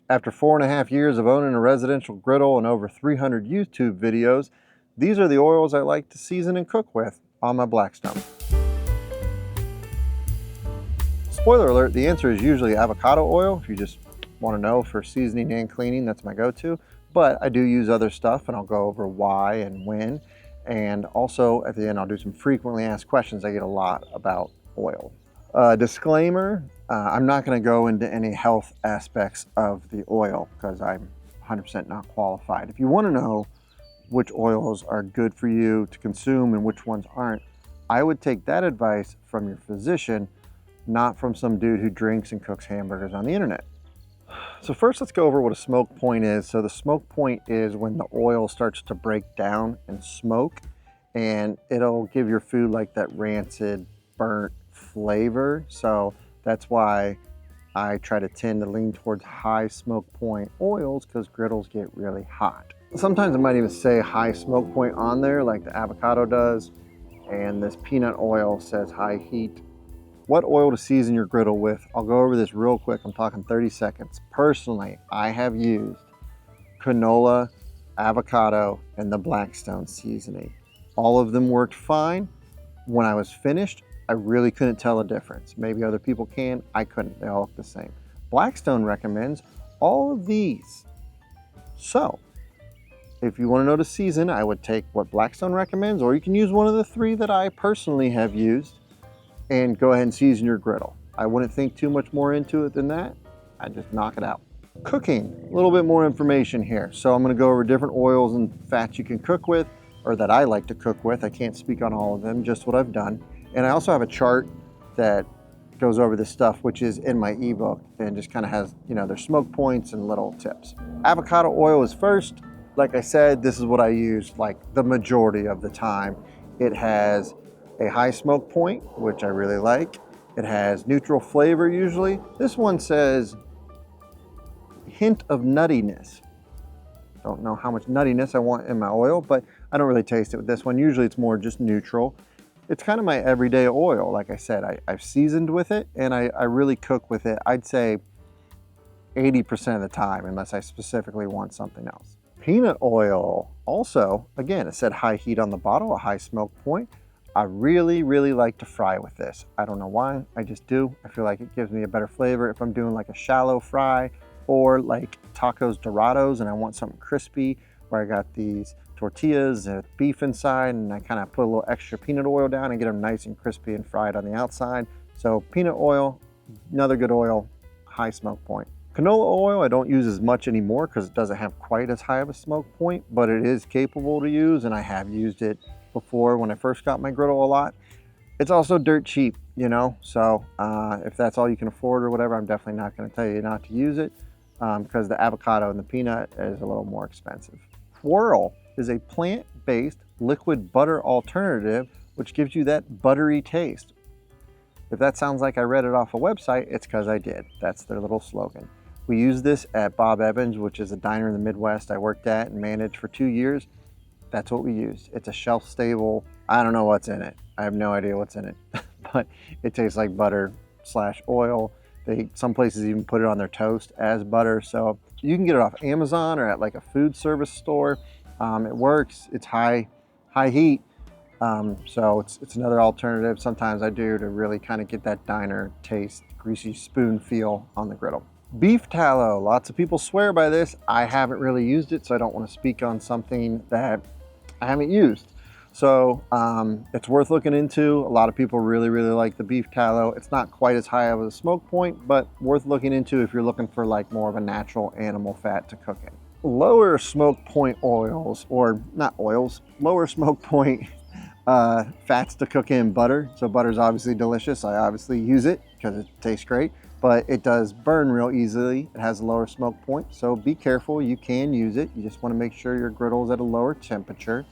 After 4.5 years of owning a residential griddle and over 300 YouTube videos, these are the oils I like to season and cook with on my Blackstone. Spoiler alert, the answer is usually avocado oil. If you just want to know for seasoning and cleaning, that's my go-to. But I do use other stuff, and I'll go over why and when. And also at the end, I'll do some frequently asked questions. I get a lot about oil. Disclaimer, I'm not going to go into any health aspects of the oil because I'm 100% not qualified. If you want to know which oils are good for you to consume and which ones aren't, I would take that advice from your physician, not from some dude who drinks and cooks hamburgers on the internet. So first, let's go over what a smoke point is. So the smoke point is when the oil starts to break down and smoke, and it'll give your food like that rancid, burnt flavor. So that's why I try to tend to lean towards high smoke point oils, because griddles get really hot. Sometimes I might even say high smoke point on there, like the avocado does, and this peanut oil says high heat. What oil to season your griddle with? I'll go over this real quick. I'm talking 30 seconds. Personally, I have used canola, avocado, and the Blackstone seasoning. All of them worked fine. When I was finished, I really couldn't tell a difference. Maybe other people can, I couldn't. They all look the same. Blackstone recommends all of these. So, if you want to know to season, I would take what Blackstone recommends, or you can use one of the three that I personally have used and go ahead and season your griddle. I wouldn't think too much more into it than that. I just knock it out. Cooking, a little bit more information here. So I'm going to go over different oils and fats you can cook with, or that I like to cook with. I can't speak on all of them, just what I've done. And I also have a chart that goes over this stuff, which is in my ebook, and just kind of has, there's smoke points and little tips. Avocado oil is first. Like I said, this is what I use like the majority of the time. It has a high smoke point, which I really like. It has neutral flavor usually. This one says hint of nuttiness. Don't know how much nuttiness I want in my oil, but I don't really taste it with this one. Usually it's more just neutral. It's kind of my everyday oil. Like I said, I've seasoned with it, and I really cook with it, I'd say 80% of the time, unless I specifically want something else. Peanut oil, also, again, it said high heat on the bottle, a high smoke point. I really, really like to fry with this. I don't know why, I just do. I feel like it gives me a better flavor if I'm doing like a shallow fry, or like tacos dorados and I want something crispy, where I got these tortillas and beef inside, and I kind of put a little extra peanut oil down and get them nice and crispy and fried on the outside. So peanut oil, another good oil, high smoke point. Canola oil I don't use as much anymore because it doesn't have quite as high of a smoke point, but it is capable to use, and I have used it before when I first got my griddle a lot. It's also dirt cheap, so if that's all you can afford or whatever, I'm definitely not going to tell you not to use it, because the avocado and the peanut is a little more expensive. Swirl is a plant-based liquid butter alternative, which gives you that buttery taste. If that sounds like I read it off a website, it's because I did. That's their little slogan. We use this at Bob Evans, which is a diner in the Midwest I worked at and managed for 2 years. That's what we use. It's a shelf-stable, I don't know what's in it. I have no idea what's in it, but it tastes like butter / oil. Some places even put it on their toast as butter. So you can get it off Amazon or at like a food service store. It works. It's high heat. So it's another alternative sometimes I do to really kind of get that diner taste, greasy spoon feel on the griddle. Beef tallow, lots of people swear by this. I haven't really used it, so I don't want to speak on something that I haven't used. So it's worth looking into. A lot of people really, really like the beef tallow. It's not quite as high of a smoke point, but worth looking into if you're looking for like more of a natural animal fat to cook in. Lower smoke point oils, or not oils, lower smoke point fats to cook in butter. So butter's obviously delicious. I obviously use it because it tastes great, but it does burn real easily. It has a lower smoke point, so be careful. You can use it. You just want to make sure your griddle is at a lower temperature.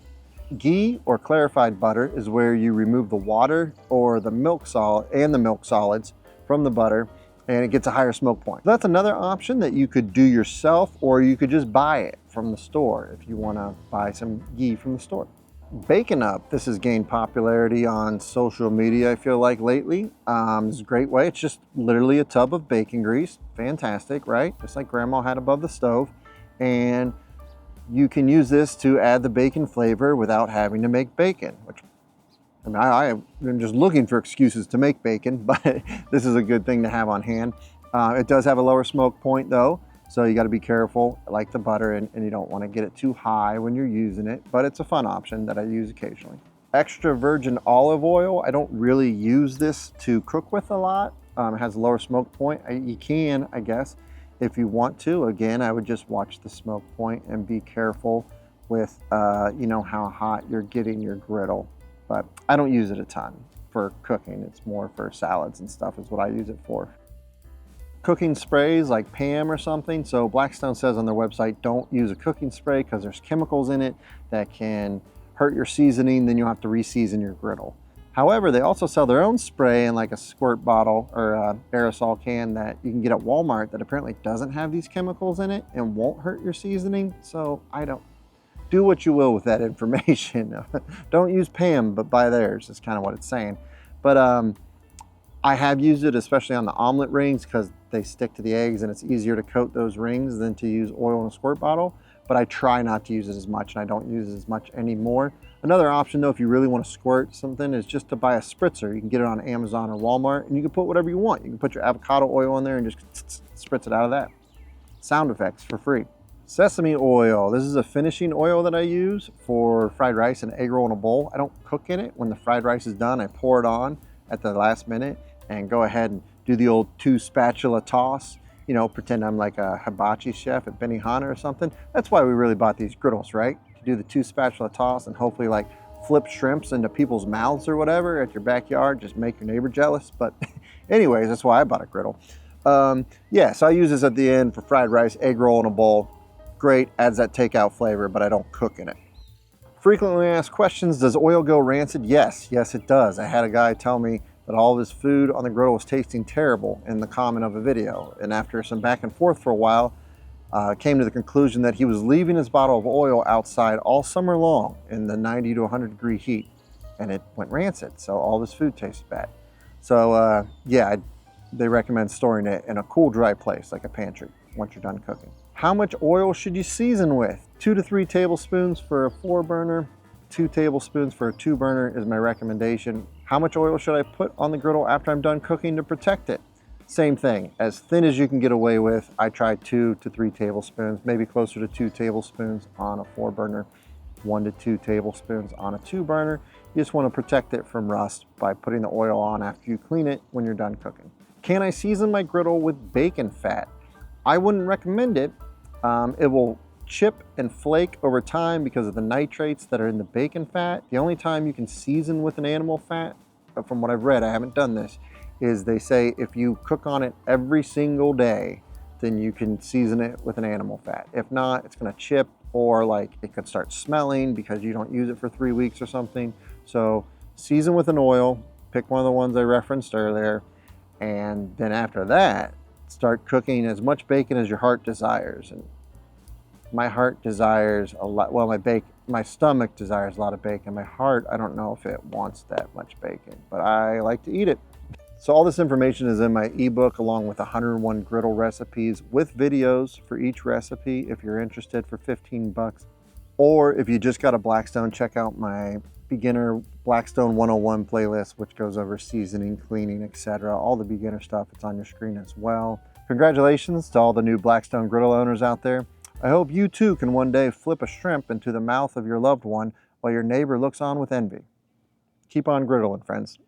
Ghee or clarified butter is where you remove the water or the milk solid and the milk solids from the butter, and it gets a higher smoke point. That's another option that you could do yourself, or you could just buy it from the store if you want to buy some ghee from the store. Bacon Up. This has gained popularity on social media, I feel like, lately. It's a great way. It's just literally a tub of bacon grease. Fantastic, right? Just like Grandma had above the stove. And you can use this to add the bacon flavor without having to make bacon, which I mean, I'm just looking for excuses to make bacon, but this is a good thing to have on hand. It does have a lower smoke point though, so you got to be careful, like the butter, and you don't want to get it too high when you're using it, but it's a fun option that I use occasionally. Extra virgin olive oil, I don't really use this to cook with a lot. It has a lower smoke point. You can, I guess, if you want to. Again, I would just watch the smoke point and be careful with, you know, how hot you're getting your griddle. But I don't use it a ton for cooking. It's more for salads and stuff is what I use it for. Cooking sprays like Pam or something. So Blackstone says on their website, don't use a cooking spray because there's chemicals in it that can hurt your seasoning. Then you'll have to re-season your griddle. However, they also sell their own spray in like a squirt bottle or a aerosol can that you can get at Walmart that apparently doesn't have these chemicals in it and won't hurt your seasoning. So I don't. Do what you will with that information. Don't use Pam, but buy theirs is kind of what it's saying. But I have used it, especially on the omelet rings, because they stick to the eggs and it's easier to coat those rings than to use oil in a squirt bottle. But I try not to use it as much, and I don't use it as much anymore. Another option though, if you really want to squirt something, is just to buy a spritzer. You can get it on Amazon or Walmart, and you can put whatever you want. You can put your avocado oil in there and just spritz it out of that. Sound effects for free. Sesame oil. This is a finishing oil that I use for fried rice and egg roll in a bowl. I don't cook in it. When the fried rice is done, I pour it on at the last minute and go ahead and do the old 2 spatula toss. You know, pretend I'm like a hibachi chef at Benihana or something. That's why we really bought these griddles, right? To do the 2 spatula toss and hopefully like flip shrimps into people's mouths or whatever at your backyard. Just make your neighbor jealous. But anyways, that's why I bought a griddle. Yeah, so I use this at the end for fried rice, egg roll in a bowl. Great, adds that takeout flavor, but I don't cook in it. Frequently asked questions, does oil go rancid? Yes, it does. I had a guy tell me that all of his food on the griddle was tasting terrible in the comment of a video. And after some back and forth for a while, came to the conclusion that he was leaving his bottle of oil outside all summer long in the 90 to 100 degree heat, and it went rancid. So all of his food tasted bad. So yeah, they recommend storing it in a cool, dry place like a pantry once you're done cooking. How much oil should you season with? 2 to 3 tablespoons for a 4-burner, 2 tablespoons for a 2-burner is my recommendation. How much oil should I put on the griddle after I'm done cooking to protect it? Same thing, as thin as you can get away with. I try 2 to 3 tablespoons, maybe closer to 2 tablespoons on a 4-burner, 1 to 2 tablespoons on a 2-burner. You just want to protect it from rust by putting the oil on after you clean it when you're done cooking. Can I season my griddle with bacon fat? I wouldn't recommend it. It will chip and flake over time because of the nitrates that are in the bacon fat. The only time you can season with an animal fat, from what I've read, I haven't done this, is they say if you cook on it every single day, then you can season it with an animal fat. If not, it's gonna chip, or like it could start smelling because you don't use it for 3 weeks or something. So season with an oil, pick one of the ones I referenced earlier, and then after that, start cooking as much bacon as your heart desires. And my heart desires a lot, well, my stomach desires a lot of bacon. My heart, I don't know if it wants that much bacon, but I like to eat it. So all this information is in my ebook along with 101 griddle recipes with videos for each recipe if you're interested, for 15 bucks. Or if you just got a Blackstone, check out my beginner Blackstone 101 playlist, which goes over seasoning, cleaning, etc. All the beginner stuff, it's on your screen as well. Congratulations to all the new Blackstone griddle owners out there. I hope you too can one day flip a shrimp into the mouth of your loved one while your neighbor looks on with envy. Keep on griddling, friends.